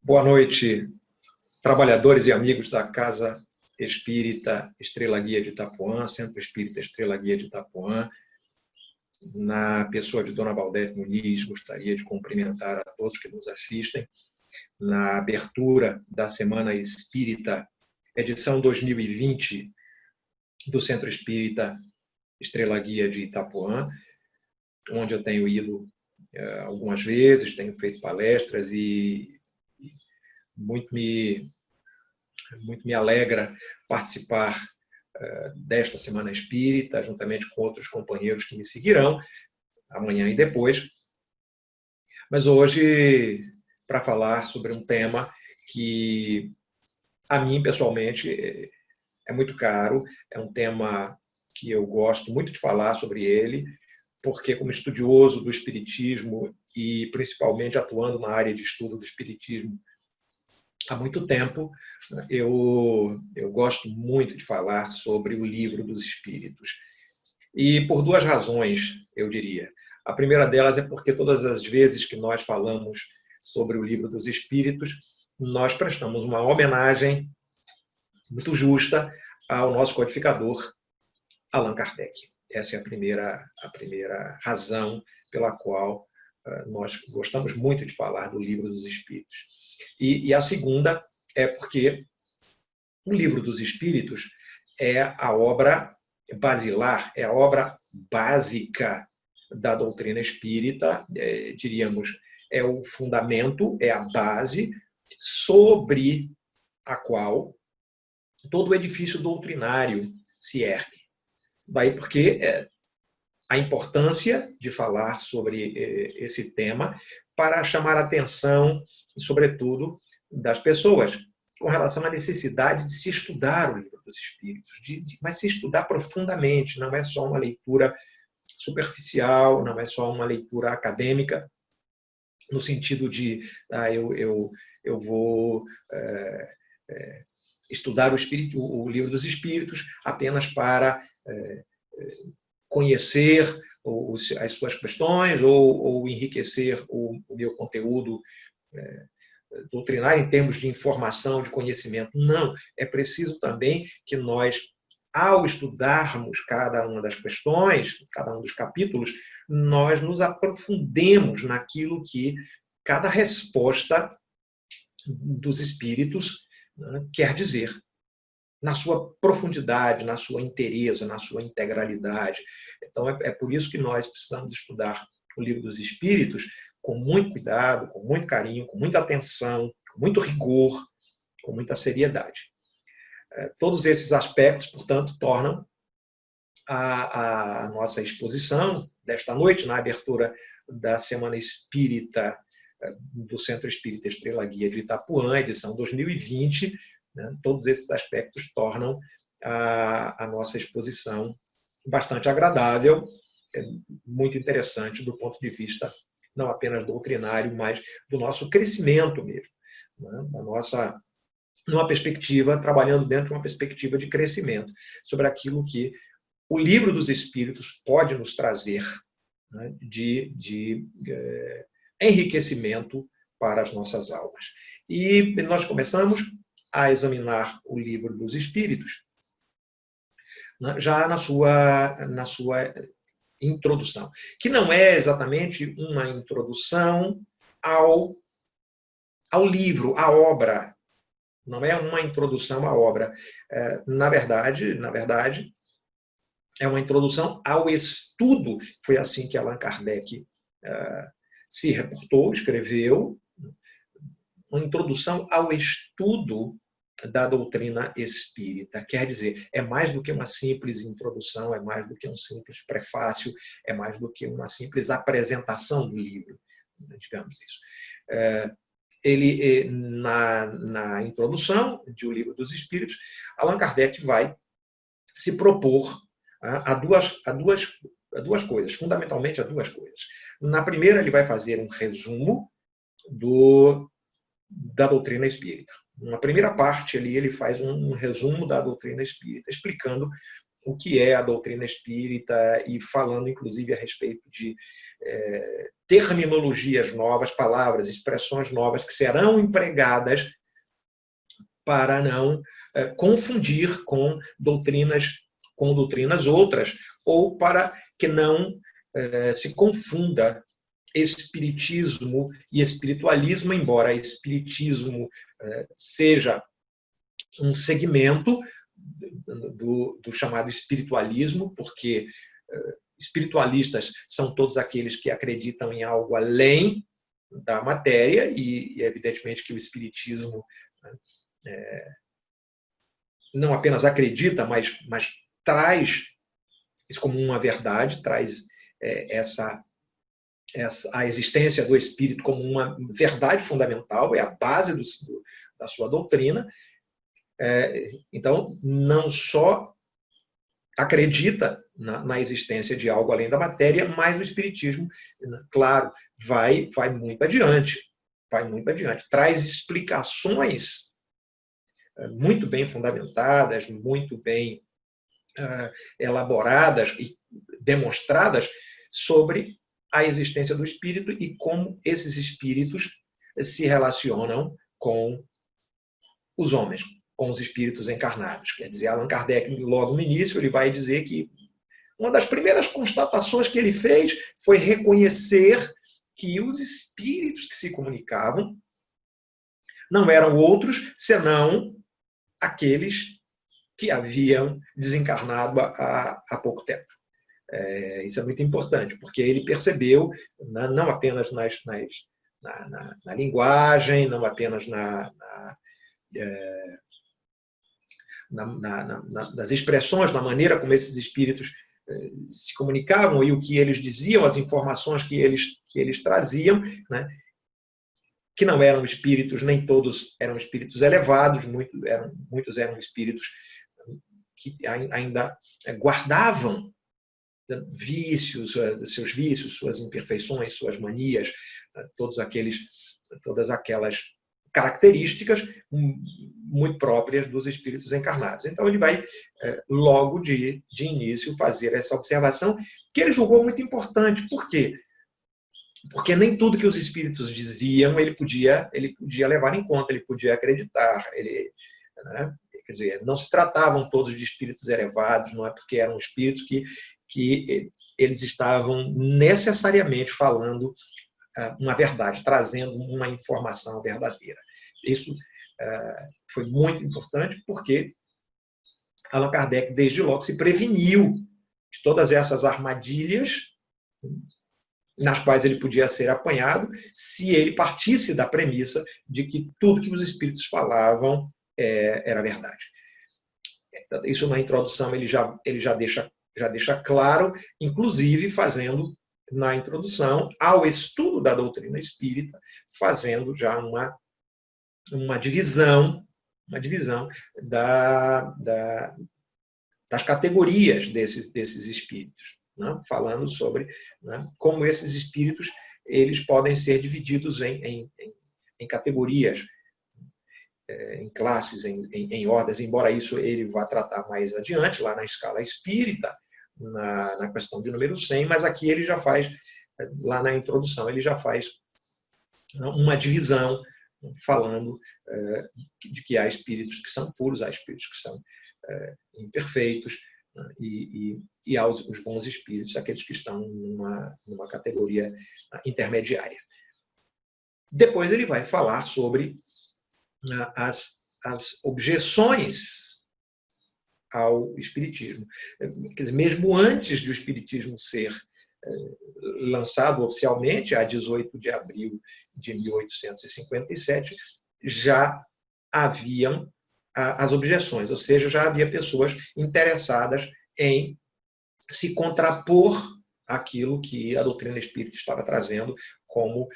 Boa noite, trabalhadores e amigos da Casa Espírita Estrela Guia de Itapuã, Centro Espírita Estrela Guia de Itapuã. Na pessoa de Dona Valdete Muniz, gostaria de cumprimentar a todos que nos assistem na abertura da Semana Espírita, edição 2020 do Centro Espírita Estrela Guia de Itapuã, onde eu tenho ido algumas vezes, tenho feito palestras e muito me alegra participar desta Semana Espírita, juntamente com outros companheiros que me seguirão, amanhã e depois. Mas hoje, para falar sobre um tema que, a mim, pessoalmente, é muito caro, é um tema que eu gosto muito de falar sobre ele, porque, como estudioso do Espiritismo e principalmente atuando na área de estudo do Espiritismo há muito tempo, eu gosto muito de falar sobre o Livro dos Espíritos. E por duas razões, eu diria. A primeira delas é porque todas as vezes que nós falamos sobre o Livro dos Espíritos, nós prestamos uma homenagem muito justa ao nosso codificador, Allan Kardec. Essa é a primeira razão pela qual nós gostamos muito de falar do Livro dos Espíritos. E a segunda é porque o Livro dos Espíritos é a obra basilar, é a obra básica da doutrina espírita, diríamos, é o fundamento, é a base sobre a qual todo o edifício doutrinário se ergue. Daí porque a importância de falar sobre esse tema para chamar a atenção, sobretudo, das pessoas, com relação à necessidade de se estudar o Livro dos Espíritos, mas se estudar profundamente, não é só uma leitura superficial, não é só uma leitura acadêmica, no sentido de eu vou estudar o Livro dos Espíritos apenas para conhecer as suas questões ou enriquecer o meu conteúdo doutrinário em termos de informação, de conhecimento. Não, é preciso também que nós, ao estudarmos cada uma das questões, cada um dos capítulos, nós nos aprofundemos naquilo que cada resposta dos espíritos quer dizer, na sua profundidade, na sua inteireza, na sua integralidade. Então, é por isso que nós precisamos estudar o Livro dos Espíritos com muito cuidado, com muito carinho, com muita atenção, com muito rigor, com muita seriedade. Todos esses aspectos, portanto, tornam a nossa exposição desta noite, na abertura da Semana Espírita do Centro Espírita Estrela Guia de Itapuã, edição 2020, todos esses aspectos tornam a nossa exposição bastante agradável, muito interessante do ponto de vista não apenas doutrinário, mas do nosso crescimento mesmo, numa perspectiva, trabalhando dentro de uma perspectiva de crescimento, sobre aquilo que o Livro dos Espíritos pode nos trazer de enriquecimento para as nossas almas. E nós começamos a examinar o Livro dos Espíritos já na sua introdução, que não é exatamente uma introdução ao livro, à obra. Não é uma introdução à obra. Na verdade, é uma introdução ao estudo. Foi assim que Allan Kardec se reportou, escreveu, uma introdução ao estudo da doutrina espírita. Quer dizer, é mais do que uma simples introdução, é mais do que um simples prefácio, é mais do que uma simples apresentação do livro, digamos isso. Ele, na introdução do Livro dos Espíritos, Allan Kardec vai se propor a duas coisas, fundamentalmente a duas coisas. Na primeira, ele vai fazer um resumo da doutrina espírita. Na primeira parte, ele faz um resumo da doutrina espírita, explicando o que é a doutrina espírita e falando, inclusive, a respeito de terminologias novas, palavras, expressões novas que serão empregadas para não confundir com doutrinas outras, ou para que não se confunda espiritismo e espiritualismo, embora espiritismo seja um segmento do chamado espiritualismo, porque espiritualistas são todos aqueles que acreditam em algo além da matéria, e evidentemente que o espiritismo não apenas acredita, mas traz isso como uma verdade, traz a existência do espírito como uma verdade fundamental, é a base da sua doutrina. Então, não só acredita na existência de algo além da matéria, mas o espiritismo, claro, vai muito adiante, traz explicações muito bem fundamentadas, muito bem elaboradas e demonstradas sobre a existência do espírito e como esses espíritos se relacionam com os homens, com os espíritos encarnados. Quer dizer, Allan Kardec, logo no início, ele vai dizer que uma das primeiras constatações que ele fez foi reconhecer que os espíritos que se comunicavam não eram outros senão aqueles que haviam desencarnado há pouco tempo. Isso é muito importante, porque ele percebeu, não apenas na linguagem, não apenas nas expressões, na maneira como esses espíritos se comunicavam e o que eles diziam, as informações que eles traziam, né? Que não eram espíritos, nem todos eram espíritos elevados, muitos eram espíritos que ainda guardavam vícios, seus vícios, suas imperfeições, suas manias, todas aquelas características muito próprias dos espíritos encarnados. Então ele vai, logo de início, fazer essa observação que ele julgou muito importante. Por quê? Porque nem tudo que os espíritos diziam ele podia levar em conta, ele podia acreditar. Né? Quer dizer, não se tratavam todos de espíritos elevados, não é porque eram espíritos que eles estavam necessariamente falando uma verdade, trazendo uma informação verdadeira. Isso foi muito importante porque Allan Kardec, desde logo, se preveniu de todas essas armadilhas nas quais ele podia ser apanhado se ele partisse da premissa de que tudo que os espíritos falavam era verdade. Isso na introdução ele já deixa claro, inclusive fazendo na introdução ao estudo da doutrina espírita, fazendo já uma divisão das categorias desses espíritos, né? Falando sobre, né, como esses espíritos eles podem ser divididos em categorias, em classes, em ordens, embora isso ele vá tratar mais adiante, lá na escala espírita, na questão de número 100, mas aqui ele já faz, lá na introdução, ele já faz uma divisão, falando de que há espíritos que são puros, há espíritos que são imperfeitos, e há os bons espíritos, aqueles que estão numa categoria intermediária. Depois ele vai falar sobre as objeções ao espiritismo. Quer dizer, mesmo antes de o espiritismo ser lançado oficialmente, a 18 de abril de 1857, já haviam as objeções, ou seja, já havia pessoas interessadas em se contrapor àquilo que a doutrina espírita estava trazendo como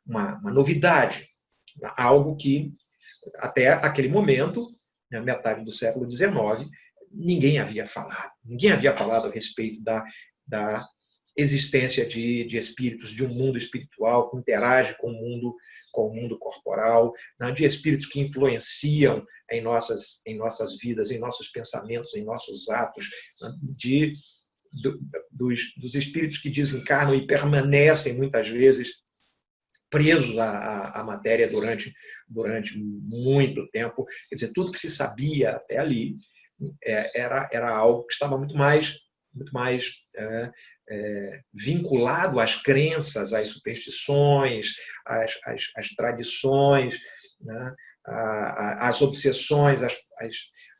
uma novidade, algo que até aquele momento, na metade do século XIX, ninguém havia falado a respeito da existência de espíritos, de um mundo espiritual que interage com o mundo corporal, né, de espíritos que influenciam em nossas vidas, em nossos pensamentos, em nossos atos, né, dos espíritos que desencarnam e permanecem muitas vezes presos à matéria durante muito tempo. Quer dizer, tudo que se sabia até ali era algo que estava muito mais vinculado às crenças, às superstições, às tradições, né? Às obsessões,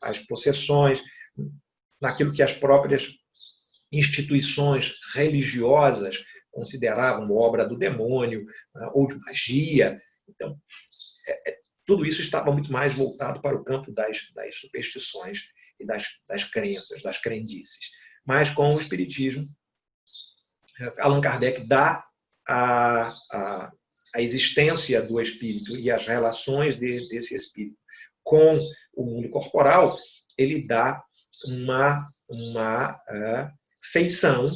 às possessões, naquilo que as próprias instituições religiosas consideravam obra do demônio, né? Ou de magia. Então, tudo isso estava muito mais voltado para o campo das superstições e das crenças, das crendices. Mas com o Espiritismo, Allan Kardec dá a existência do espírito e as relações desse espírito com o mundo corporal, ele dá uma feição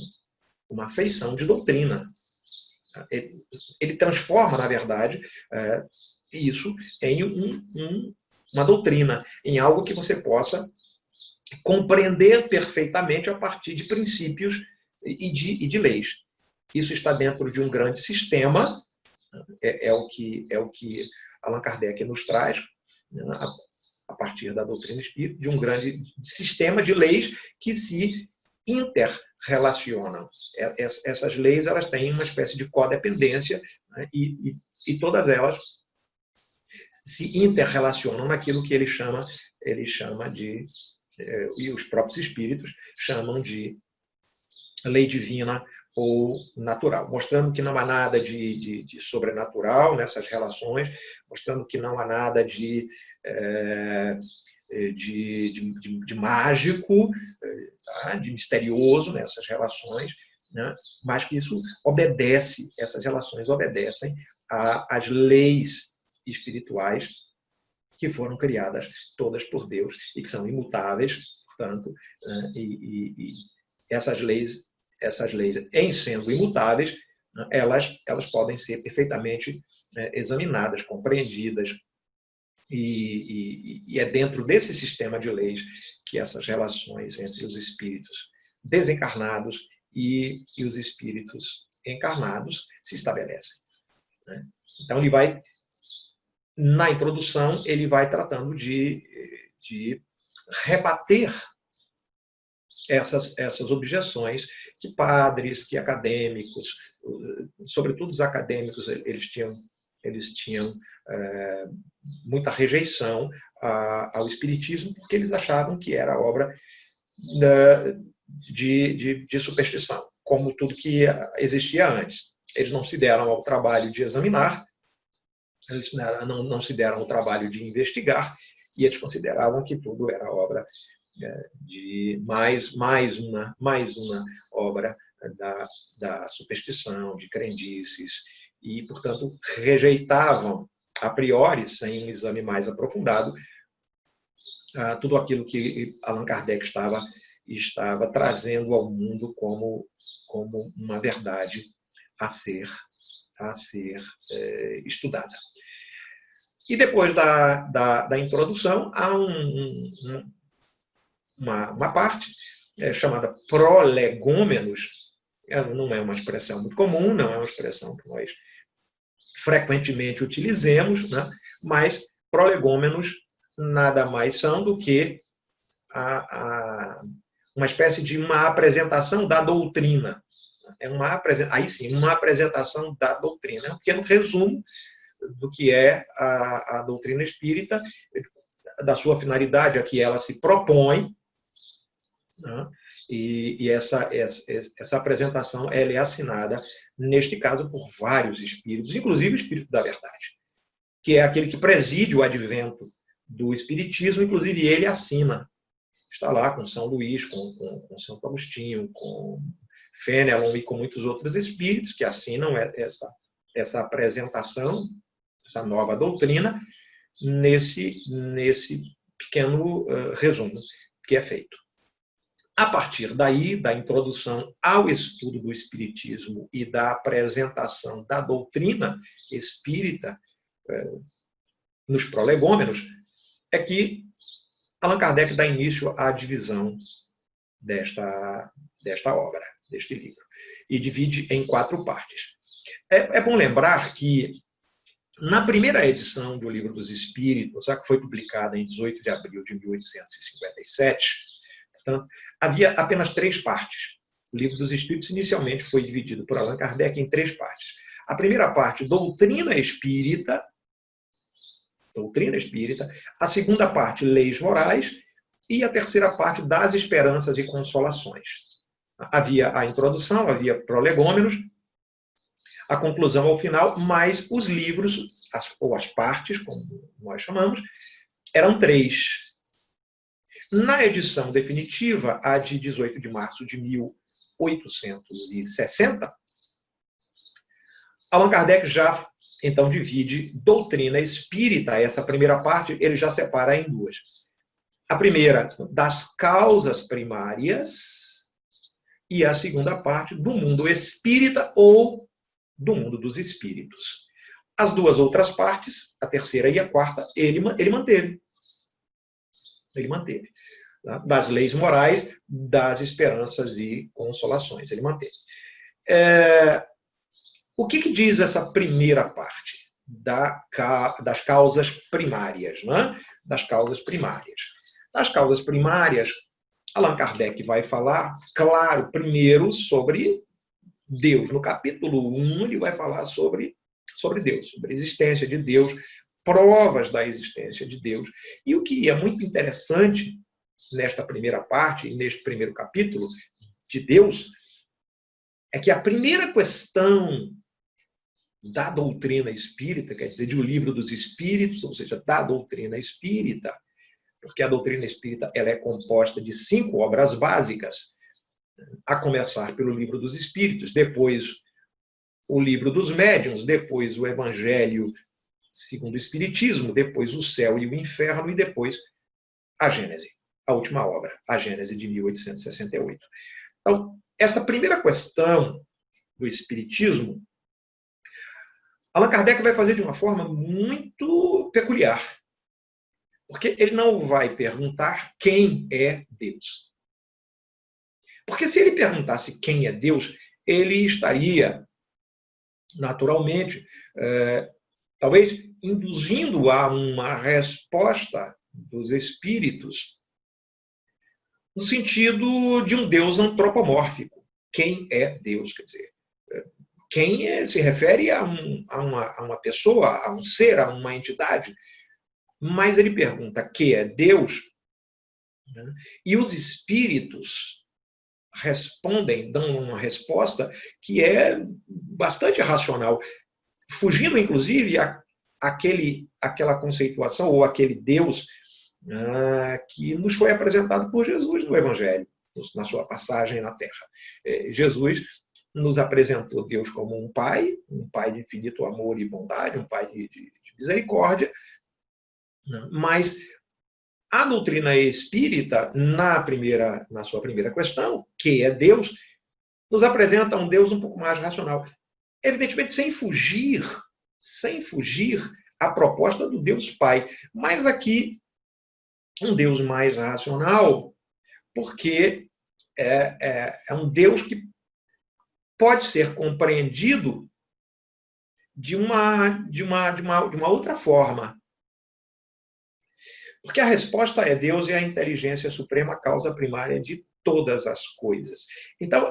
de doutrina. Ele transforma, na verdade, isso em uma doutrina, em algo que você possa compreender perfeitamente a partir de princípios e de leis. Isso está dentro de um grande sistema, é o que Allan Kardec nos traz, né, a partir da doutrina espírita, de um grande sistema de leis que se interrelacionam. Essas leis, elas têm uma espécie de codependência, né, e todas elas se interrelacionam naquilo que ele chama de, e os próprios espíritos chamam de lei divina ou natural, mostrando que não há nada de sobrenatural nessas relações, mostrando que não há nada de mágico, tá? De misterioso nessas relações, né? Mas que essas relações obedecem às leis espirituais que foram criadas todas por Deus e que são imutáveis, portanto, né? E essas leis, em sendo imutáveis, né, elas podem ser perfeitamente examinadas, compreendidas, e é dentro desse sistema de leis que essas relações entre os espíritos desencarnados e os espíritos encarnados se estabelecem, né? Então, na introdução, ele vai tratando de rebater essas objeções que padres, que acadêmicos, sobretudo os acadêmicos, eles tinham muita rejeição ao espiritismo, porque eles achavam que era obra de superstição, como tudo que existia antes. Eles não se deram ao trabalho de examinar, eles não se deram ao trabalho de investigar, e eles consideravam que tudo era obra de mais uma obra da superstição, de crendices, e, portanto, rejeitavam a priori, sem um exame mais aprofundado, tudo aquilo que Allan Kardec estava trazendo ao mundo como uma verdade a ser estudada. E depois da introdução, há uma parte chamada prolegômenos. Não é uma expressão muito comum, não é uma expressão que nós frequentemente utilizemos, né? Mas prolegômenos nada mais são do que uma espécie de uma apresentação da doutrina. Aí sim, uma apresentação da doutrina. Um pequeno resumo do que é a doutrina espírita, da sua finalidade a que ela se propõe, né? E essa apresentação ela é assinada, neste caso, por vários espíritos, inclusive o Espírito da Verdade, que é aquele que preside o advento do Espiritismo, inclusive ele assina. Está lá com São Luís, com Santo Agostinho, com Fenelon e com muitos outros espíritos que assinam essa apresentação, essa nova doutrina, nesse pequeno resumo que é feito. A partir daí, da introdução ao estudo do Espiritismo e da apresentação da doutrina espírita nos prolegômenos, é que Allan Kardec dá início à divisão desta obra, deste livro, e divide em 4 partes. É bom lembrar que, na primeira edição do Livro dos Espíritos, a que foi publicada em 18 de abril de 1857, portanto, havia apenas 3 partes. O Livro dos Espíritos, inicialmente, foi dividido por Allan Kardec em 3 partes. A primeira parte, doutrina espírita, a segunda parte, leis morais, e a terceira parte, das esperanças e consolações. Havia a introdução, havia prolegômenos, a conclusão ao final, mas os livros, ou as partes, como nós chamamos, eram 3. Na edição definitiva, a de 18 de março de 1860, Allan Kardec já, então, divide doutrina espírita. Essa primeira parte ele já separa em 2. A primeira, das causas primárias, e a segunda parte, do mundo espírita ou do mundo dos espíritos. As 2 outras partes, a terceira e a quarta, ele manteve. Ele manteve. Das leis morais, das esperanças e consolações. Ele manteve. O que diz essa primeira parte das causas primárias? Né? Das causas primárias. Das causas primárias, Allan Kardec vai falar, claro, primeiro sobre Deus. No capítulo 1, ele vai falar sobre Deus, sobre a existência de Deus, provas da existência de Deus. E o que é muito interessante nesta primeira parte, neste primeiro capítulo de Deus, é que a primeira questão da doutrina espírita, quer dizer, de O Livro dos Espíritos, ou seja, da doutrina espírita, porque a doutrina espírita ela é composta de 5 obras básicas, a começar pelo Livro dos Espíritos, depois o Livro dos Médiuns, depois o Evangelho segundo o Espiritismo, depois o Céu e o Inferno, e depois a Gênese, a última obra, a Gênese de 1868. Então, essa primeira questão do Espiritismo, Allan Kardec vai fazer de uma forma muito peculiar, porque ele não vai perguntar quem é Deus. Porque se ele perguntasse quem é Deus, ele estaria, naturalmente, talvez induzindo a uma resposta dos espíritos no sentido de um Deus antropomórfico. Quem é Deus? Quer dizer, quem se refere a uma pessoa, a um ser, a uma entidade. Mas ele pergunta que é Deus, né? E os espíritos respondem, dão uma resposta que é bastante racional, fugindo, inclusive, àquela conceituação ou aquele Deus que nos foi apresentado por Jesus no Evangelho, na sua passagem na Terra. Jesus nos apresentou Deus como um Pai de infinito amor e bondade, um Pai de misericórdia, mas a doutrina espírita, na sua primeira questão, que é Deus, nos apresenta um Deus um pouco mais racional. Evidentemente, sem fugir à proposta do Deus Pai. Mas aqui, um Deus mais racional, porque é um Deus que pode ser compreendido de uma outra forma. Porque a resposta é Deus e a inteligência suprema, a causa primária de todas as coisas. Então,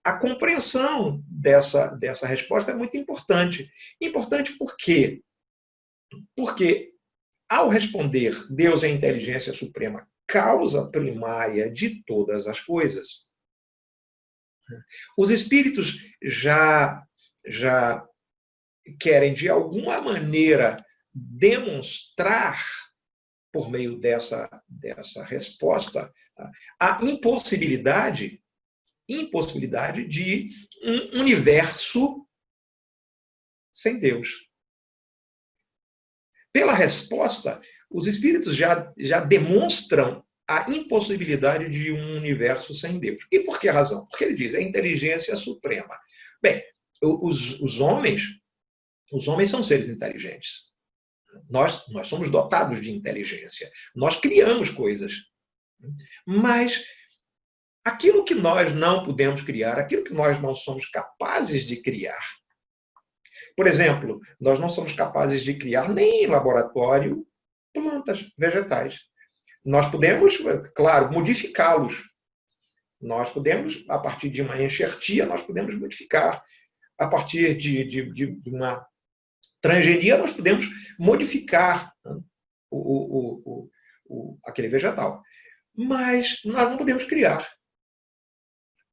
a compreensão dessa resposta é muito importante. Importante por quê? Porque, ao responder Deus é a inteligência suprema, causa primária de todas as coisas, os espíritos já querem, de alguma maneira, demonstrar, por meio dessa resposta, a impossibilidade de um universo sem Deus. Pela resposta, os espíritos já demonstram a impossibilidade de um universo sem Deus. E por que razão? Porque ele diz, é a inteligência suprema. Bem, os homens são seres inteligentes. Nós somos dotados de inteligência. Nós criamos coisas. Mas aquilo que nós não podemos criar, aquilo que nós não somos capazes de criar. Por exemplo, nós não somos capazes de criar nem em laboratório plantas, vegetais. Nós podemos, claro, modificá-los. Nós podemos, a partir de uma enxertia, nós podemos modificar. A partir de uma transgenia, nós podemos modificar aquele vegetal. Mas nós não podemos criar.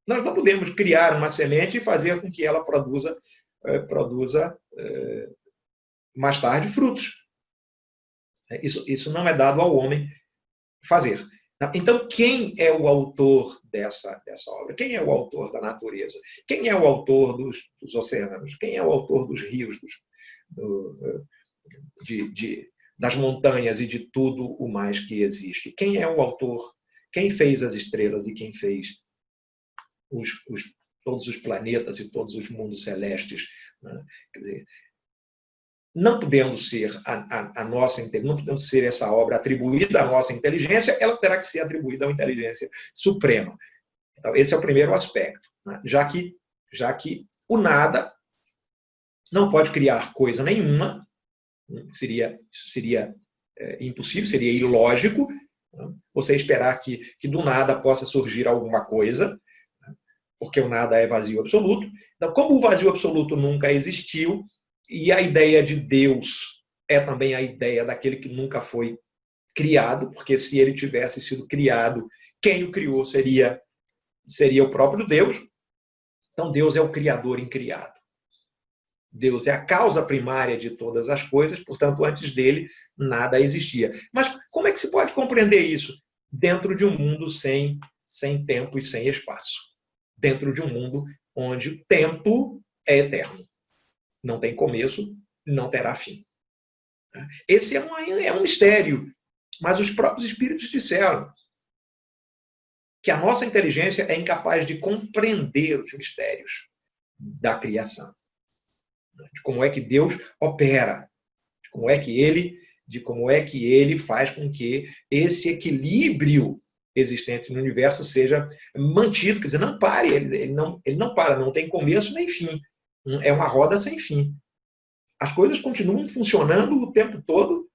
Nós não podemos criar uma semente e fazer com que ela produza mais tarde frutos. Isso não é dado ao homem fazer. Então, quem é o autor dessa obra? Quem é o autor da natureza? Quem é o autor dos oceanos? Quem é o autor dos rios, das montanhas e de tudo o mais que existe? Quem é o autor? Quem fez as estrelas e quem fez todos os planetas e todos os mundos celestes? Né? Quer dizer, não podendo ser não podendo ser essa obra atribuída à nossa inteligência, ela terá que ser atribuída à inteligência suprema. Então, esse é o primeiro aspecto, né? Já que o nada não pode criar coisa nenhuma, seria impossível, seria ilógico, né? Você esperar que do nada possa surgir alguma coisa, né? Porque o nada é vazio absoluto. Então, como o vazio absoluto nunca existiu, e a ideia de Deus é também a ideia daquele que nunca foi criado, porque se ele tivesse sido criado, quem o criou seria o próprio Deus. Então, Deus é o criador incriado. Deus é a causa primária de todas as coisas, portanto, antes dele, nada existia. Mas como é que se pode compreender isso? Dentro de um mundo sem tempo e sem espaço. Dentro de um mundo onde o tempo é eterno. Não tem começo, não terá fim. Esse é um mistério, mas os próprios espíritos disseram que a nossa inteligência é incapaz de compreender os mistérios da criação, de como é que Deus opera, de como é que ele faz com que esse equilíbrio existente no universo seja mantido, quer dizer, não pare, ele não para, não tem começo nem fim. É uma roda sem fim. As coisas continuam funcionando o tempo todo,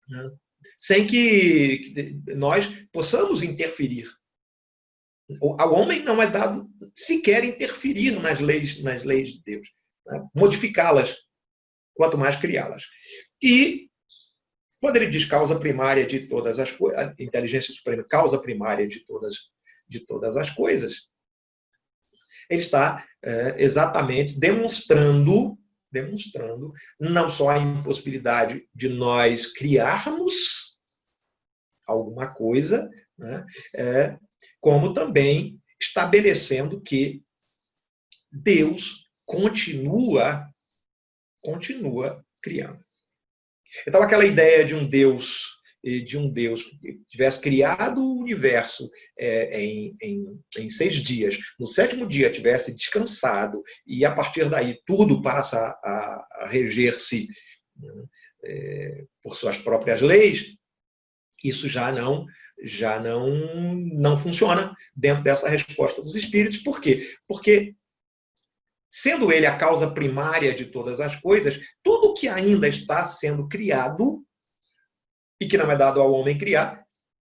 né? Sem que nós possamos interferir. Ao homem não é dado sequer interferir nas leis de Deus, né? Modificá-las, quanto mais criá-las. E, quando ele diz causa primária de todas as coisas, a inteligência suprema, causa primária de todas as coisas, ele está exatamente demonstrando não só a impossibilidade de nós criarmos alguma coisa, né, como também estabelecendo que Deus continua criando. Então, aquela ideia de um Deus que tivesse criado o universo em 6 dias, no 7º dia tivesse descansado, e a partir daí tudo passa a reger-se por suas próprias leis, isso já não funciona dentro dessa resposta dos espíritos. Por quê? Porque, sendo ele a causa primária de todas as coisas, tudo que ainda está sendo criado e que não é dado ao homem criar,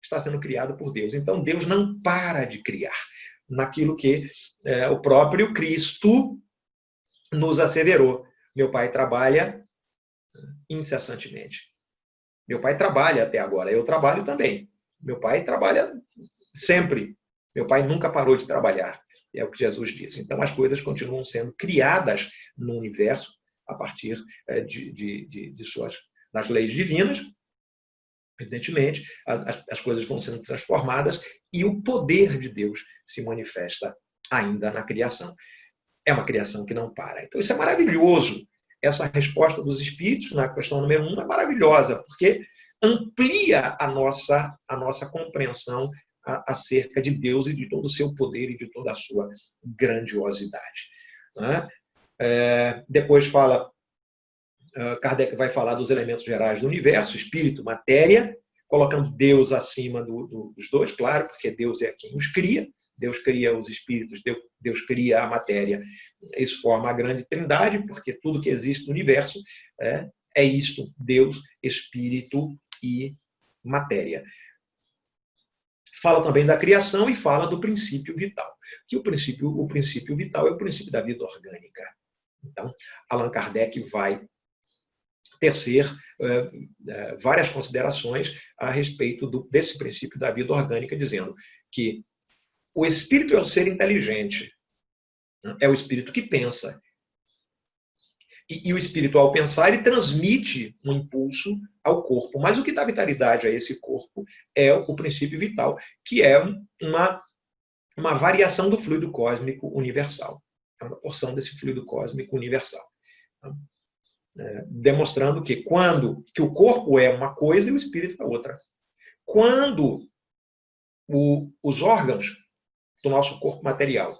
está sendo criado por Deus. Então, Deus não para de criar naquilo que o próprio Cristo nos asseverou. Meu Pai trabalha incessantemente. Meu Pai trabalha até agora, eu trabalho também. Meu Pai trabalha sempre. Meu Pai nunca parou de trabalhar. É o que Jesus disse. Então, as coisas continuam sendo criadas no universo a partir das leis divinas. Evidentemente, as coisas vão sendo transformadas e o poder de Deus se manifesta ainda na criação. É uma criação que não para. Então, isso é maravilhoso. Essa resposta dos espíritos na questão número 1 é maravilhosa, porque amplia a nossa compreensão acerca de Deus e de todo o seu poder e de toda a sua grandiosidade. Né? Depois Kardec vai falar dos elementos gerais do universo, espírito, matéria, colocando Deus acima dos dois, claro, porque Deus é quem os cria, Deus cria os espíritos, Deus cria a matéria. Isso forma a grande trindade, porque tudo que existe no universo é isto, Deus, espírito e matéria. Fala também da criação e fala do princípio vital. Que o princípio vital é o princípio da vida orgânica. Então, Allan Kardec vai tecer várias considerações a respeito desse princípio da vida orgânica, dizendo que o espírito é um ser inteligente, é o espírito que pensa. E o espírito, ao pensar, ele transmite um impulso ao corpo. Mas o que dá vitalidade a esse corpo é o princípio vital, que é uma variação do fluido cósmico universal. É uma porção desse fluido cósmico universal. Demonstrando que o corpo é uma coisa e o espírito é outra. Quando os órgãos do nosso corpo material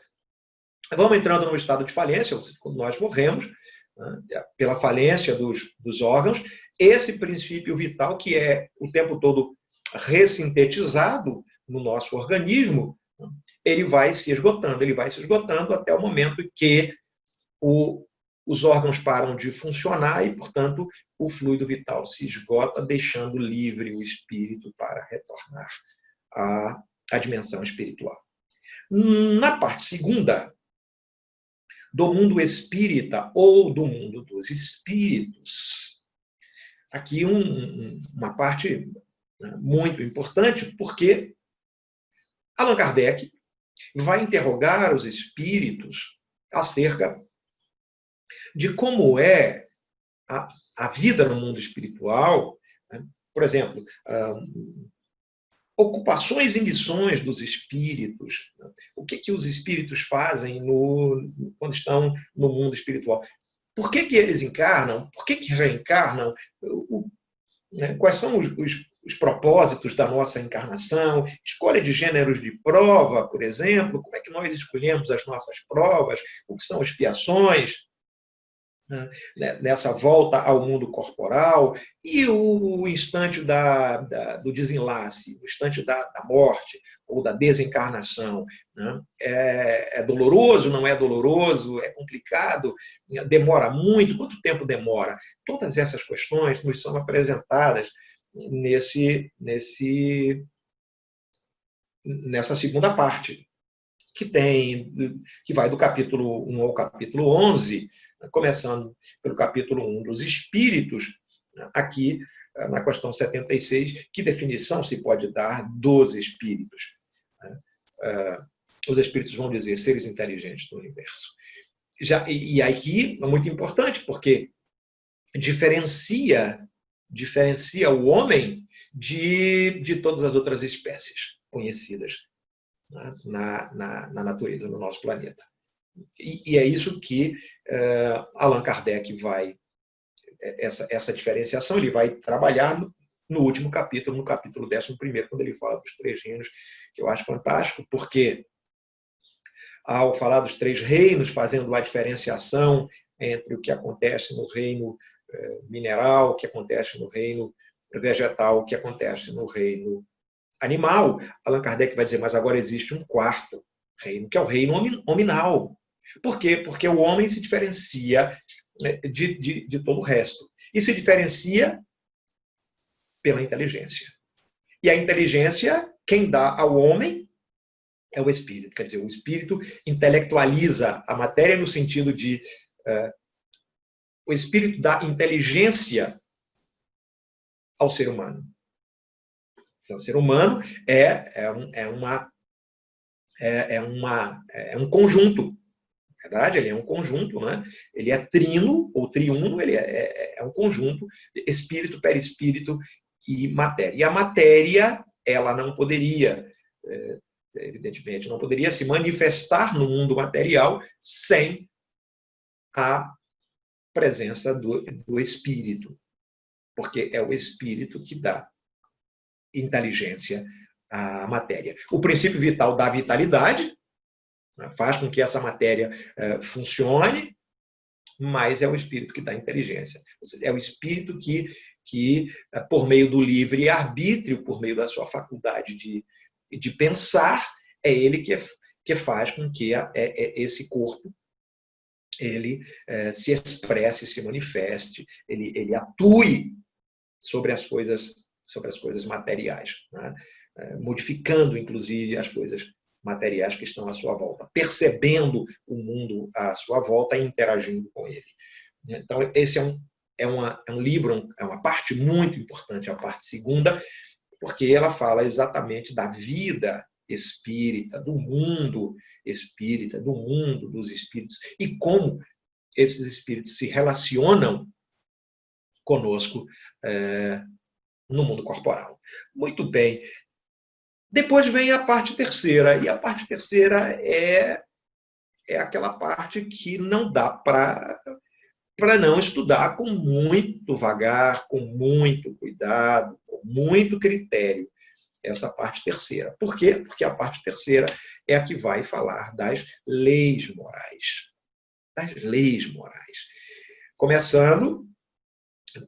vão entrando num estado de falência, ou seja, quando nós morremos, pela falência dos órgãos, esse princípio vital, que é o tempo todo ressintetizado no nosso organismo, ele vai se esgotando até o momento em que os órgãos param de funcionar e, portanto, o fluido vital se esgota, deixando livre o espírito para retornar à dimensão espiritual. Na parte segunda, do mundo espírita ou do mundo dos espíritos, aqui uma parte muito importante, porque Allan Kardec vai interrogar os espíritos acerca de como é a vida no mundo espiritual. Por exemplo, ocupações e missões dos espíritos. O que os espíritos fazem quando estão no mundo espiritual? Por que eles encarnam? Por que reencarnam? Quais são os propósitos da nossa encarnação? Escolha de gêneros de prova, por exemplo. Como é que nós escolhemos as nossas provas? O que são expiações? Nessa volta ao mundo corporal, e o instante do desenlace, o instante da morte ou da desencarnação. É doloroso, não é doloroso, é complicado, demora muito, quanto tempo demora? Todas essas questões nos são apresentadas nessa segunda parte, que vai do capítulo 1 ao capítulo 11, começando pelo capítulo 1 dos espíritos, aqui na questão 76, que definição se pode dar dos espíritos? Os espíritos vão dizer seres inteligentes do universo. E aqui é muito importante, porque diferencia o homem de todas as outras espécies conhecidas na natureza, no nosso planeta. E é isso que Allan Kardec vai, essa diferenciação, ele vai trabalhar no último capítulo, no capítulo 11º, quando ele fala dos 3 reinos, que eu acho fantástico, porque ao falar dos 3 reinos, fazendo a diferenciação entre o que acontece no reino mineral, o que acontece no reino vegetal, o que acontece no reino animal, Allan Kardec vai dizer, mas agora existe um 4º reino, que é o reino hominal. Por quê? Porque o homem se diferencia de todo o resto. E se diferencia pela inteligência. E a inteligência, quem dá ao homem é o espírito. Quer dizer, o espírito intelectualiza a matéria no sentido de o espírito dá inteligência ao ser humano. Então, o ser humano é um conjunto. Na verdade, ele é um conjunto, né? Ele é trino ou triuno, ele é um conjunto, espírito, perispírito e matéria. E a matéria, ela não poderia, evidentemente, não poderia se manifestar no mundo material sem a presença do espírito. porque é o espírito que dá inteligência à matéria. O princípio vital dá vitalidade, né, faz com que essa matéria funcione, mas é o espírito que dá inteligência. É o espírito que por meio do livre-arbítrio, por meio da sua faculdade de pensar, é ele que faz com que esse corpo ele se expresse, se manifeste, ele atue sobre as coisas materiais, né? Modificando, inclusive, as coisas materiais que estão à sua volta, percebendo o mundo à sua volta e interagindo com ele. Então, esse é um livro, é uma parte muito importante, a parte segunda, porque ela fala exatamente da vida espírita, do mundo espírita, do mundo dos espíritos, e como esses espíritos se relacionam conosco no mundo corporal. Muito bem. Depois vem a parte terceira, e a parte terceira é aquela parte que não dá para não estudar com muito vagar, com muito cuidado, com muito critério, essa parte terceira. Por quê? Porque a parte terceira é a que vai falar das leis morais. Das leis morais. Começando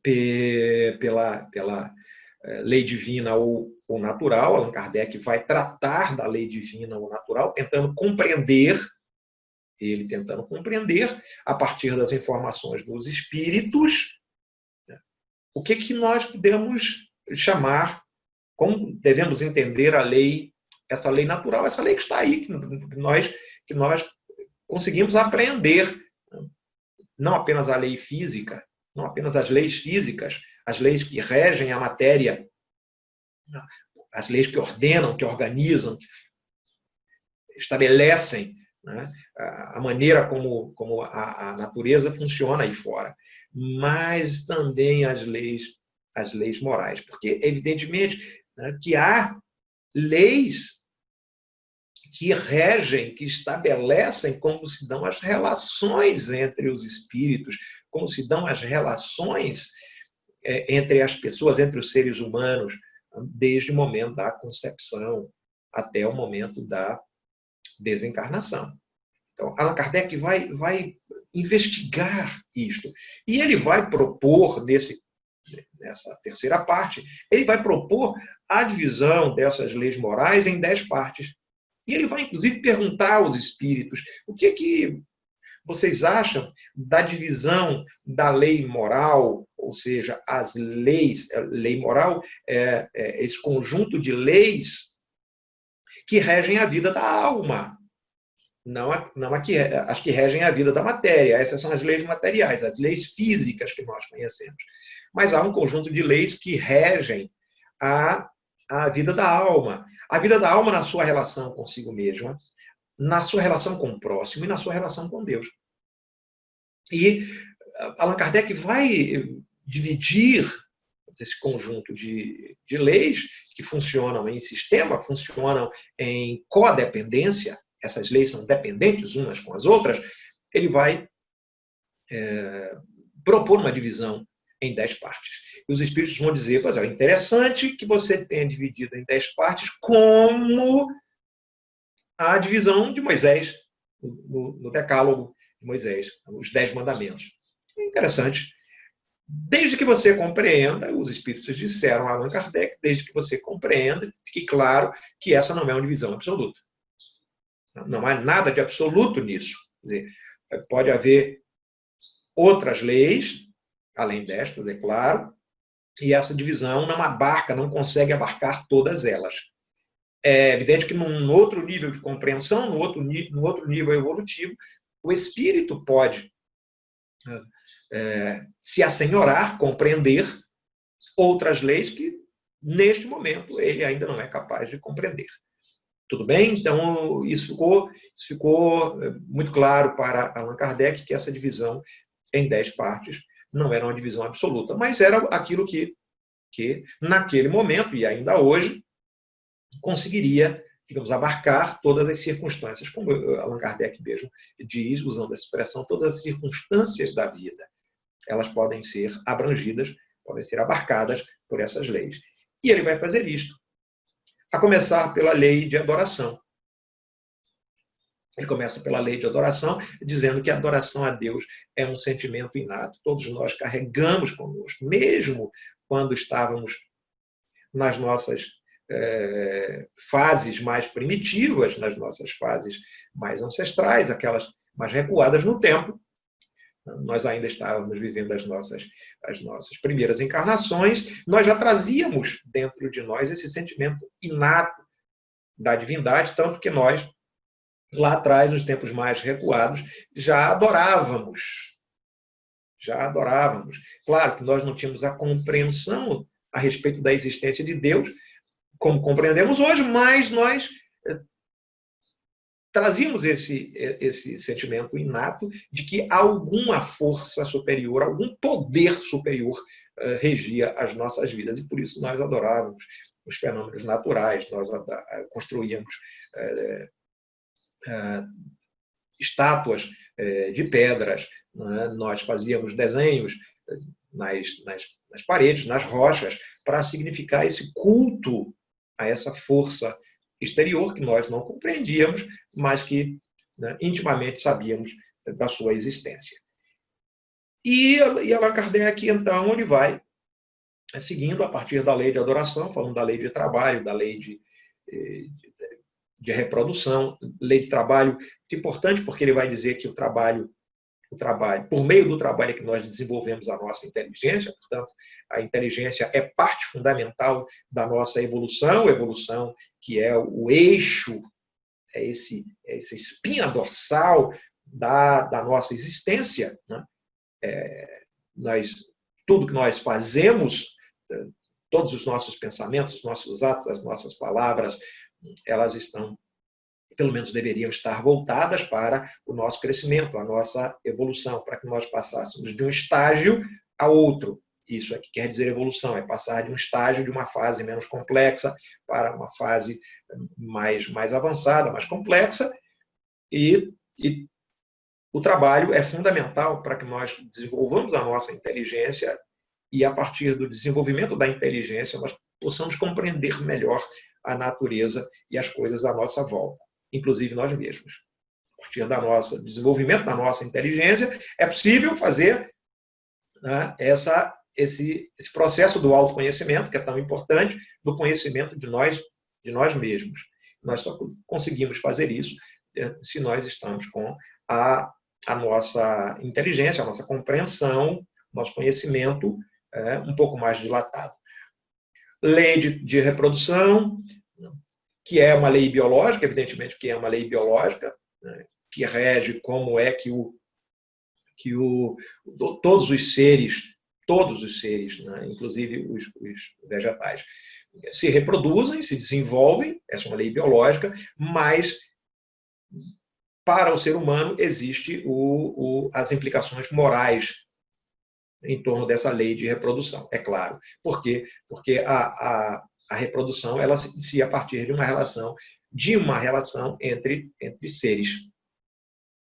pela lei divina ou natural. Allan Kardec vai tratar da lei divina ou natural, tentando compreender a partir das informações dos espíritos, o que nós podemos chamar, como devemos entender a lei, essa lei natural, essa lei que está aí, que nós conseguimos apreender. Não apenas a lei física, não apenas as leis físicas, as leis que regem a matéria, as leis que ordenam, que organizam, que estabelecem, né, a maneira como a natureza funciona aí fora, mas também as leis morais, porque evidentemente, né, que há leis que regem, que estabelecem como se dão as relações entre os espíritos, como se dão as relações entre as pessoas, entre os seres humanos, desde o momento da concepção até o momento da desencarnação. Então, Allan Kardec vai investigar isto. E ele vai propor, nessa terceira parte, ele vai propor a divisão dessas leis morais em 10 partes. E ele vai, inclusive, perguntar aos espíritos o que vocês acham da divisão da lei moral, ou seja, as leis, lei moral é esse conjunto de leis que regem a vida da alma, não as que regem a vida da matéria. Essas são as leis materiais, as leis físicas que nós conhecemos. Mas há um conjunto de leis que regem a vida da alma. A vida da alma na sua relação consigo mesma, na sua relação com o próximo e na sua relação com Deus. E Allan Kardec vai dividir esse conjunto de leis que funcionam em sistema, funcionam em codependência, essas leis são dependentes umas com as outras, ele vai propor uma divisão em 10 partes. E os espíritos vão dizer, pois é interessante que você tenha dividido em 10 partes como a divisão de Moisés, no Decálogo de Moisés, os 10 mandamentos. É interessante. Desde que você compreenda, os espíritos disseram a Allan Kardec, desde que você compreenda, fique claro que essa não é uma divisão absoluta. Não há nada de absoluto nisso. Quer dizer, pode haver outras leis, além destas, é claro, e essa divisão não consegue abarcar todas elas. É evidente que num outro nível de compreensão, no outro nível evolutivo, o espírito pode se assenhorar, compreender outras leis que, neste momento, ele ainda não é capaz de compreender. Tudo bem? Então, isso ficou muito claro para Allan Kardec, que essa divisão em 10 partes não era uma divisão absoluta, mas era aquilo que naquele momento, e ainda hoje, conseguiria, digamos, abarcar todas as circunstâncias, como Allan Kardec mesmo diz, usando essa expressão, todas as circunstâncias da vida. Elas podem ser abrangidas podem ser abarcadas por essas leis. E ele vai fazer isto, a começar pela lei de adoração. Ele começa pela lei de adoração, dizendo que a adoração a Deus é um sentimento inato. Todos nós carregamos conosco, mesmo quando estávamos nas nossas fases mais primitivas, nas nossas fases mais ancestrais, aquelas mais recuadas no tempo. Nós ainda estávamos vivendo as nossas primeiras encarnações, nós já trazíamos dentro de nós esse sentimento inato da divindade, tanto que nós, lá atrás, nos tempos mais recuados, já adorávamos. Já adorávamos. Claro que nós não tínhamos a compreensão a respeito da existência de Deus, como compreendemos hoje, mas nós trazíamos esse sentimento inato de que alguma força superior, algum poder superior regia as nossas vidas. E por isso nós adorávamos os fenômenos naturais, nós construíamos estátuas de pedras, nós fazíamos desenhos nas paredes, nas rochas, para significar esse culto a essa força exterior que nós não compreendíamos, mas que intimamente sabíamos da sua existência. E Allan Kardec, então, ele vai seguindo a partir da lei de adoração, falando da lei de trabalho, da lei de reprodução, lei de trabalho, muito importante porque ele vai dizer que o trabalho, por meio do trabalho é que nós desenvolvemos a nossa inteligência, portanto, a inteligência é parte fundamental da nossa evolução que é o eixo, essa espinha dorsal da nossa existência. Né? Tudo que nós fazemos, todos os nossos pensamentos, os nossos atos, as nossas palavras, elas estão, pelo menos deveriam estar voltadas para o nosso crescimento, a nossa evolução, para que nós passássemos de um estágio a outro. Isso é que quer dizer evolução, é passar de um estágio, de uma fase menos complexa para uma fase mais avançada, mais complexa, e o trabalho é fundamental para que nós desenvolvamos a nossa inteligência e, a partir do desenvolvimento da inteligência, nós possamos compreender melhor a natureza e as coisas à nossa volta, inclusive nós mesmos. A partir do desenvolvimento da nossa inteligência, é possível fazer esse processo do autoconhecimento, que é tão importante, do conhecimento de nós mesmos. Nós só conseguimos fazer isso se nós estamos com a nossa inteligência, a nossa compreensão, nosso conhecimento um pouco mais dilatado. Lei de reprodução, que é uma lei biológica, evidentemente que é uma lei biológica, né, que rege como é que todos os seres, né, inclusive os vegetais, se reproduzem, se desenvolvem, essa é uma lei biológica, mas para o ser humano existe as implicações morais em torno dessa lei de reprodução, é claro. Por quê? Porque a reprodução ela se inicia a partir de uma relação entre seres,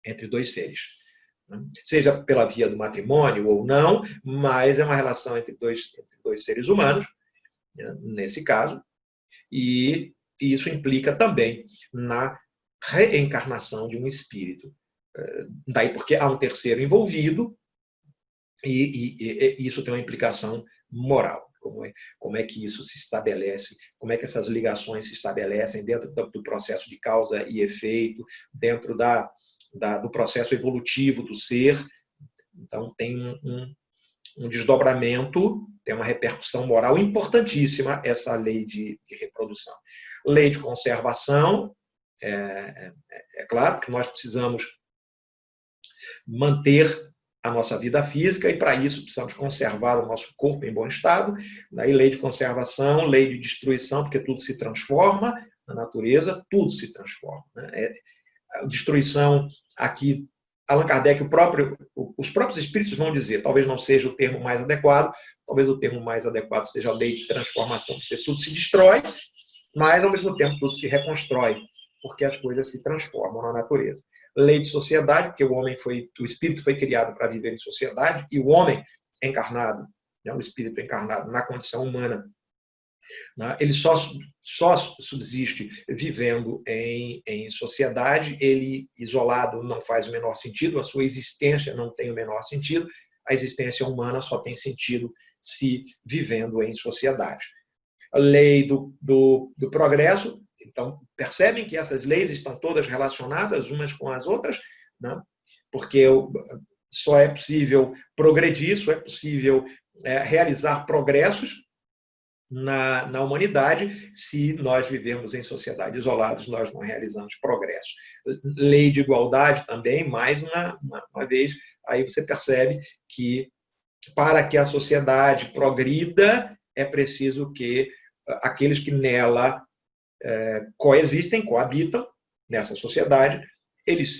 entre dois seres. Seja pela via do matrimônio ou não, mas é uma relação entre dois seres humanos, nesse caso, e isso implica também na reencarnação de um espírito. Daí porque há um terceiro envolvido, e isso tem uma implicação moral. Como é que isso se estabelece, como é que essas ligações se estabelecem dentro do processo de causa e efeito, dentro do processo evolutivo do ser. Então, tem um desdobramento, tem uma repercussão moral importantíssima essa lei de reprodução. Lei de conservação, é claro que nós precisamos manter a nossa vida física e, para isso, precisamos conservar o nosso corpo em bom estado. Daí, lei de conservação, lei de destruição, porque tudo se transforma na natureza, tudo se transforma. Né? A destruição, aqui, Allan Kardec, os próprios espíritos vão dizer, talvez não seja o termo mais adequado, talvez o termo mais adequado seja a lei de transformação, porque tudo se destrói, mas, ao mesmo tempo, tudo se reconstrói, porque as coisas se transformam na natureza. Lei de sociedade, porque o espírito foi criado para viver em sociedade, e o homem encarnado né, o espírito encarnado na condição humana, né, ele só subsiste vivendo em sociedade, ele isolado não faz o menor sentido, a sua existência não tem o menor sentido, a existência humana só tem sentido se vivendo em sociedade. A lei do progresso, então, percebem que essas leis estão todas relacionadas umas com as outras, né? Porque só é possível progredir, só é possível realizar progressos na humanidade se nós vivermos em sociedade isolados, nós não realizamos progresso. Lei de igualdade também, mais uma vez, aí você percebe que para que a sociedade progrida, é preciso que aqueles que nela coexistem, coabitam nessa sociedade, eles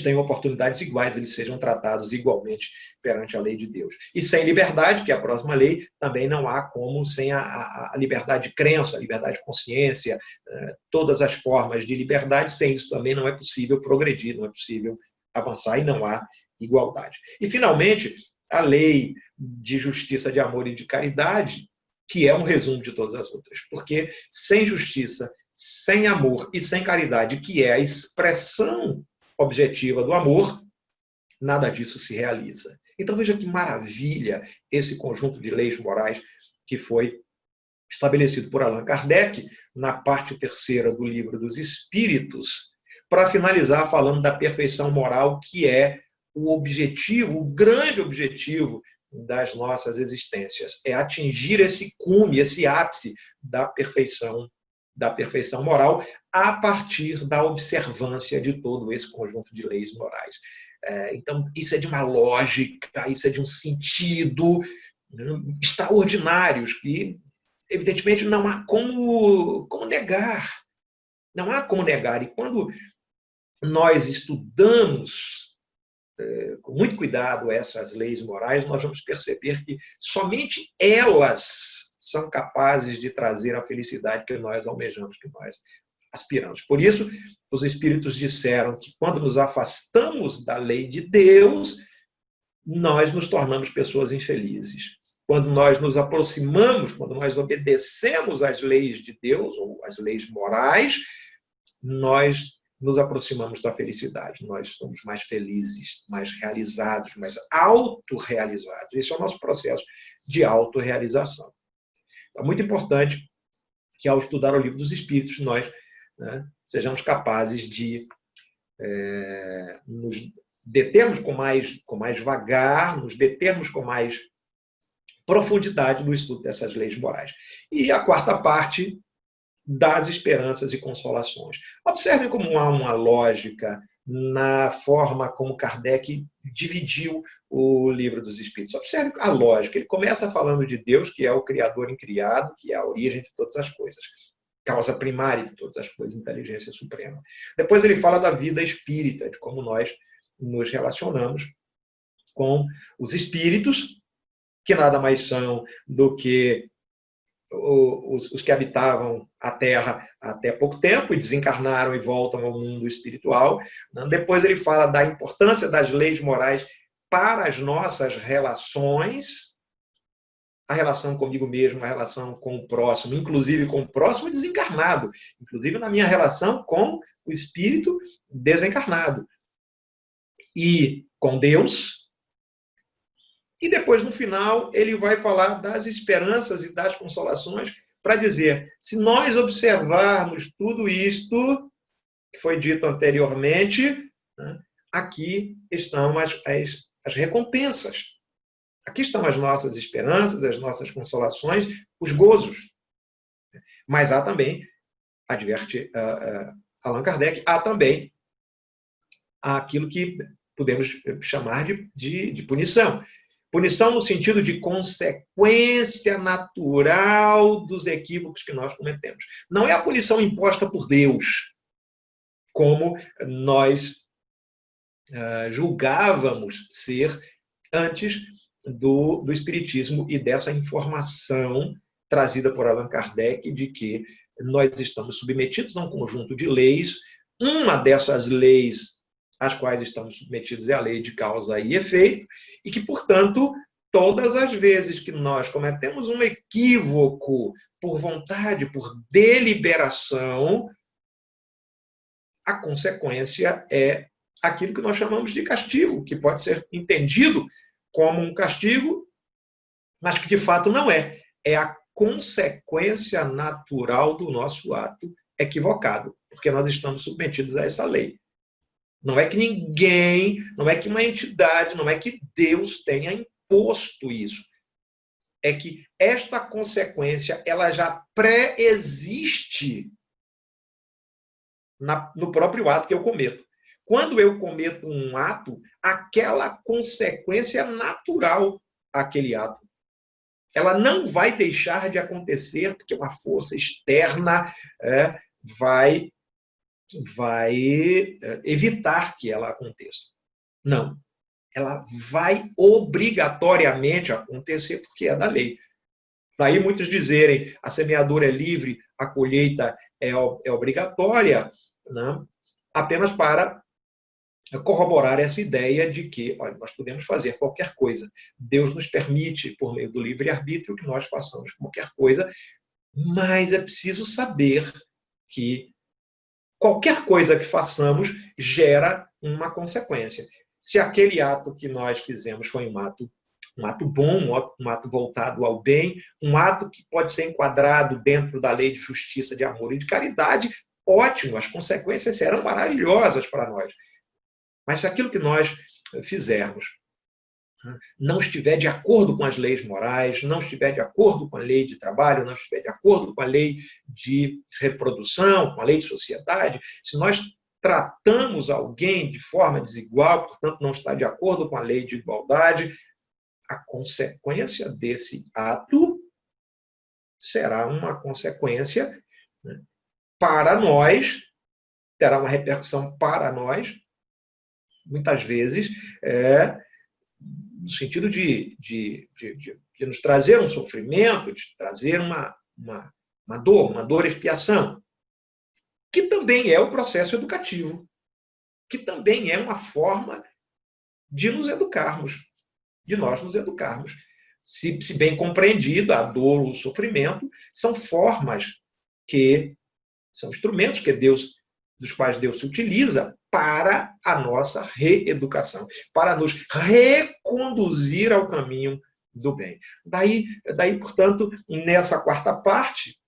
tenham oportunidades iguais, eles sejam tratados igualmente perante a lei de Deus. E sem liberdade, que é a próxima lei, também não há como, sem a liberdade de crença, a liberdade de consciência, todas as formas de liberdade, sem isso também não é possível progredir, não é possível avançar e não há igualdade. E, finalmente, a lei de justiça, de amor e de caridade, que é um resumo de todas as outras. Porque sem justiça, sem amor e sem caridade, que é a expressão objetiva do amor, nada disso se realiza. Então veja que maravilha esse conjunto de leis morais que foi estabelecido por Allan Kardec na parte 3ª do Livro dos Espíritos, para finalizar falando da perfeição moral, que é o objetivo, o grande objetivo das nossas existências, é atingir esse cume, esse ápice da perfeição moral, a partir da observância de todo esse conjunto de leis morais. Então, isso é de uma lógica, isso é de um sentido, né, extraordinários, que, evidentemente, não há como negar. Não há como negar. E quando nós estudamos com muito cuidado essas leis morais, nós vamos perceber que somente elas são capazes de trazer a felicidade que nós almejamos, que nós aspiramos. Por isso, os Espíritos disseram que quando nos afastamos da lei de Deus, nós nos tornamos pessoas infelizes. Quando nós nos aproximamos, quando nós obedecemos às leis de Deus, ou às leis morais, nós nos aproximamos da felicidade. Nós somos mais felizes, mais realizados, mais autorrealizados. Esse é o nosso processo de autorrealização. É muito importante que, ao estudar o Livro dos Espíritos, nós sejamos capazes de nos determos com mais vagar, nos determos com mais profundidade no estudo dessas leis morais. E a quarta parte, das esperanças e consolações. Observem como há uma lógica na forma como Kardec dividiu o Livro dos Espíritos. Observe a lógica. Ele começa falando de Deus, que é o Criador incriado, que é a origem de todas as coisas, causa primária de todas as coisas, inteligência suprema. Depois ele fala da vida espírita, de como nós nos relacionamos com os espíritos, que nada mais são do que os que habitavam a Terra até pouco tempo e desencarnaram e voltam ao mundo espiritual. Depois ele fala da importância das leis morais para as nossas relações, a relação comigo mesmo, a relação com o próximo, inclusive com o próximo desencarnado, inclusive na minha relação com o espírito desencarnado. E com Deus. E depois, no final, ele vai falar das esperanças e das consolações para dizer, se nós observarmos tudo isto que foi dito anteriormente, aqui estão as recompensas. Aqui estão as nossas esperanças, as nossas consolações, os gozos. Mas há também, adverte Allan Kardec, há também aquilo que podemos chamar de punição. Punição no sentido de consequência natural dos equívocos que nós cometemos. Não é a punição imposta por Deus, como nós julgávamos ser antes do Espiritismo e dessa informação trazida por Allan Kardec de que nós estamos submetidos a um conjunto de leis. Uma dessas leis às quais estamos submetidos é a lei de causa e efeito, e que, portanto, todas as vezes que nós cometemos um equívoco por vontade, por deliberação, a consequência é aquilo que nós chamamos de castigo, que pode ser entendido como um castigo, mas que de fato não é. É a consequência natural do nosso ato equivocado, porque nós estamos submetidos a essa lei. Não é que ninguém, não é que uma entidade, não é que Deus tenha imposto isso. É que esta consequência, ela já pré-existe no próprio ato que eu cometo. Quando eu cometo um ato, aquela consequência é natural àquele ato. Ela não vai deixar de acontecer porque uma força externa vai evitar que ela aconteça. Não. Ela vai obrigatoriamente acontecer porque é da lei. Daí muitos dizerem a semeadura é livre, a colheita é obrigatória, né? Apenas para corroborar essa ideia de que, olha, nós podemos fazer qualquer coisa. Deus nos permite, por meio do livre-arbítrio, que nós façamos qualquer coisa, mas é preciso saber que qualquer coisa que façamos gera uma consequência. Se aquele ato que nós fizemos foi um ato bom, um ato voltado ao bem, um ato que pode ser enquadrado dentro da lei de justiça, de amor e de caridade, ótimo, as consequências serão maravilhosas para nós. Mas se aquilo que nós fizermos não estiver de acordo com as leis morais, não estiver de acordo com a lei de trabalho, não estiver de acordo com a lei de reprodução, com a lei de sociedade, se nós tratamos alguém de forma desigual, portanto não está de acordo com a lei de igualdade, a consequência desse ato será uma consequência, né, para nós, terá uma repercussão para nós, muitas vezes, no sentido de nos trazer um sofrimento, de trazer uma dor, expiação, que também é o processo educativo, que também é uma forma de nos educarmos, de nós nos educarmos. Se bem compreendido, a dor, o sofrimento, são formas são instrumentos dos quais Deus se utiliza para a nossa reeducação, para nos reconduzir ao caminho do bem. Daí, portanto, nessa quarta parte,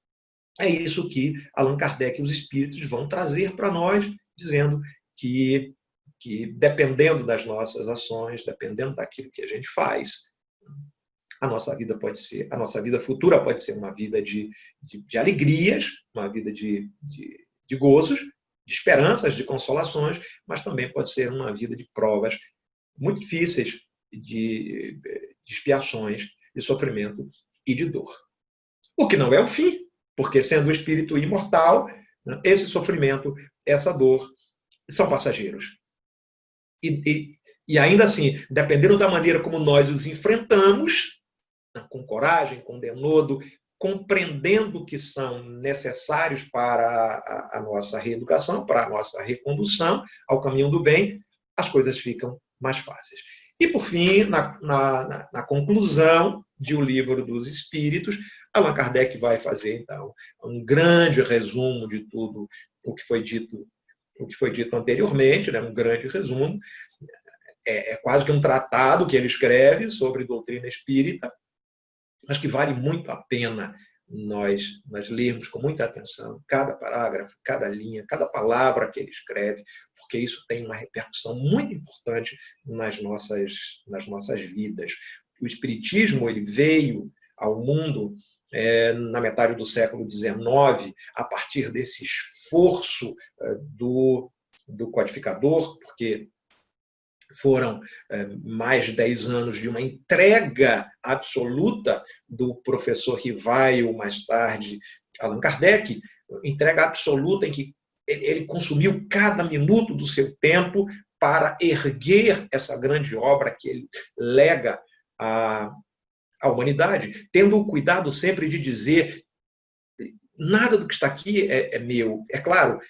é isso que Allan Kardec e os espíritos vão trazer para nós, dizendo que dependendo das nossas ações, dependendo daquilo que a gente faz, a nossa vida futura pode ser uma vida de alegrias, uma vida de gozos, de esperanças, de consolações, mas também pode ser uma vida de provas muito difíceis, de expiações, de sofrimento e de dor. O que não é o fim, porque sendo o espírito imortal, esse sofrimento, essa dor, são passageiros. E ainda assim, dependendo da maneira como nós os enfrentamos, com coragem, com denodo, compreendendo que são necessários para a nossa reeducação, para a nossa recondução ao caminho do bem, as coisas ficam mais fáceis. E, por fim, na conclusão de O Livro dos Espíritos, Allan Kardec vai fazer, então, um grande resumo de tudo o que foi dito anteriormente, né? Um grande resumo. É quase que um tratado que ele escreve sobre doutrina espírita, mas que vale muito a pena nós lermos com muita atenção cada parágrafo, cada linha, cada palavra que ele escreve, porque isso tem uma repercussão muito importante nas nossas vidas. O Espiritismo ele veio ao mundo na metade do século XIX, a partir desse esforço do codificador, porque foram mais de 10 anos de uma entrega absoluta do professor Rivaio, mais tarde Allan Kardec, entrega absoluta em que ele consumiu cada minuto do seu tempo para erguer essa grande obra que ele lega à humanidade, tendo o cuidado sempre de dizer nada do que está aqui é meu. É claro,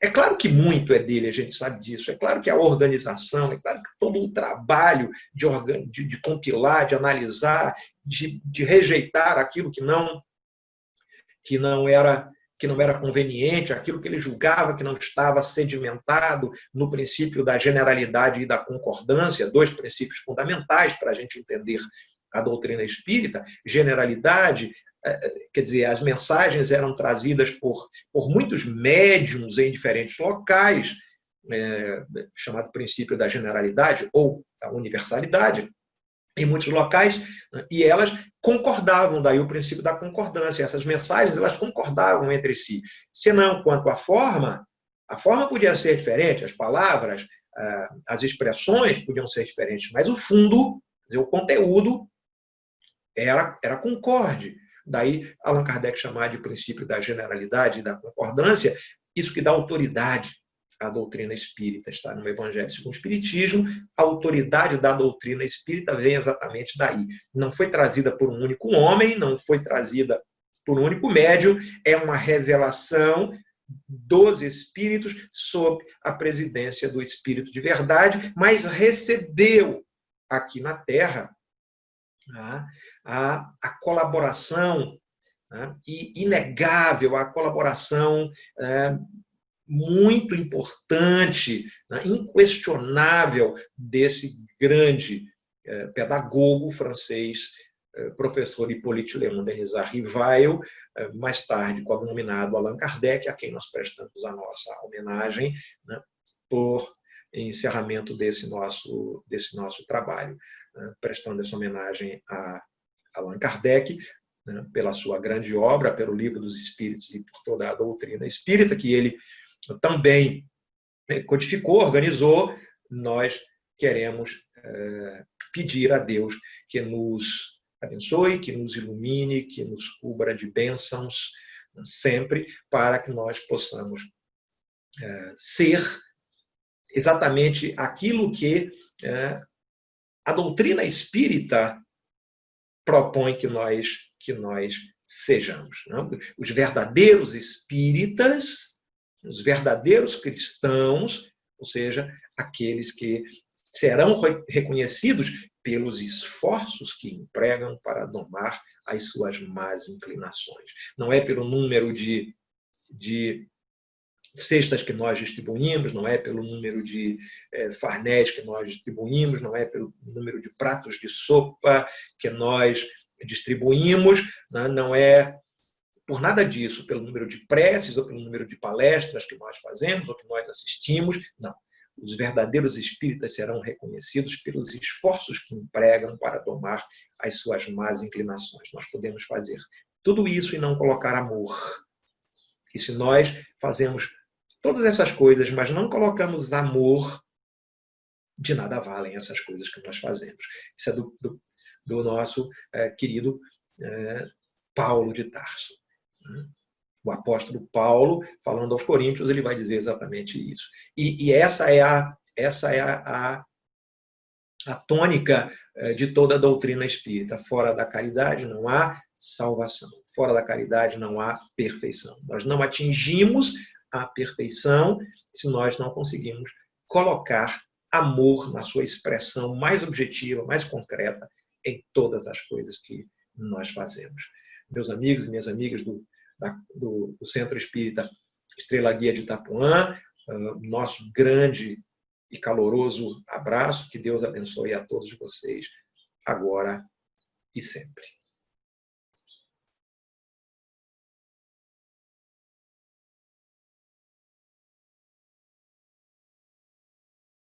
É claro que muito é dele, a gente sabe disso. É claro que a organização, é claro que todo o trabalho de compilar, de analisar, de rejeitar aquilo que não era conveniente, aquilo que ele julgava que não estava sedimentado no princípio da generalidade e da concordância, dois princípios fundamentais para a gente entender a doutrina espírita. Generalidade, quer dizer, as mensagens eram trazidas por muitos médiuns em diferentes locais, chamado princípio da generalidade ou da universalidade, em muitos locais, e elas concordavam, daí o princípio da concordância. Essas mensagens, elas concordavam entre si. Se não quanto à forma, a forma podia ser diferente, as palavras, as expressões podiam ser diferentes, mas o fundo, quer dizer, o conteúdo, era concorde. Daí Allan Kardec chamar de princípio da generalidade e da concordância, isso que dá autoridade à doutrina espírita. Está no Evangelho segundo o Espiritismo, a autoridade da doutrina espírita vem exatamente daí. Não foi trazida por um único homem, não foi trazida por um único médium, é uma revelação dos espíritos sob a presidência do Espírito de verdade, mas recebeu aqui na Terra a colaboração inegável, a colaboração muito importante, inquestionável desse grande pedagogo francês, professor Hippolyte Léon Denisard Rivail, mais tarde cognominado Allan Kardec, a quem nós prestamos a nossa homenagem, por encerramento desse nosso trabalho, prestando essa homenagem a Allan Kardec, pela sua grande obra, pelo Livro dos Espíritos e por toda a doutrina espírita, que ele também codificou, organizou. Nós queremos pedir a Deus que nos abençoe, que nos ilumine, que nos cubra de bênçãos sempre, para que nós possamos ser exatamente aquilo que a doutrina espírita propõe que nós sejamos. Não? Os verdadeiros espíritas, os verdadeiros cristãos, ou seja, aqueles que serão reconhecidos pelos esforços que empregam para domar as suas más inclinações. Não é pelo número de cestas que nós distribuímos, não é pelo número de farnéis que nós distribuímos, não é pelo número de pratos de sopa que nós distribuímos, não é por nada disso, pelo número de preces ou pelo número de palestras que nós fazemos ou que nós assistimos, não. Os verdadeiros espíritas serão reconhecidos pelos esforços que empregam para domar as suas más inclinações. Nós podemos fazer tudo isso e não colocar amor. E se nós fazemos todas essas coisas, mas não colocamos amor, de nada valem essas coisas que nós fazemos. Isso é do nosso querido Paulo de Tarso. O apóstolo Paulo, falando aos Coríntios, ele vai dizer exatamente isso. E essa é a tônica de toda a doutrina espírita. Fora da caridade não há salvação. Fora da caridade não há perfeição. Nós não atingimos a perfeição se nós não conseguimos colocar amor na sua expressão mais objetiva, mais concreta em todas as coisas que nós fazemos. Meus amigos e minhas amigas do Centro Espírita Estrela Guia de Itapuã, nosso grande e caloroso abraço, que Deus abençoe a todos vocês, agora e sempre.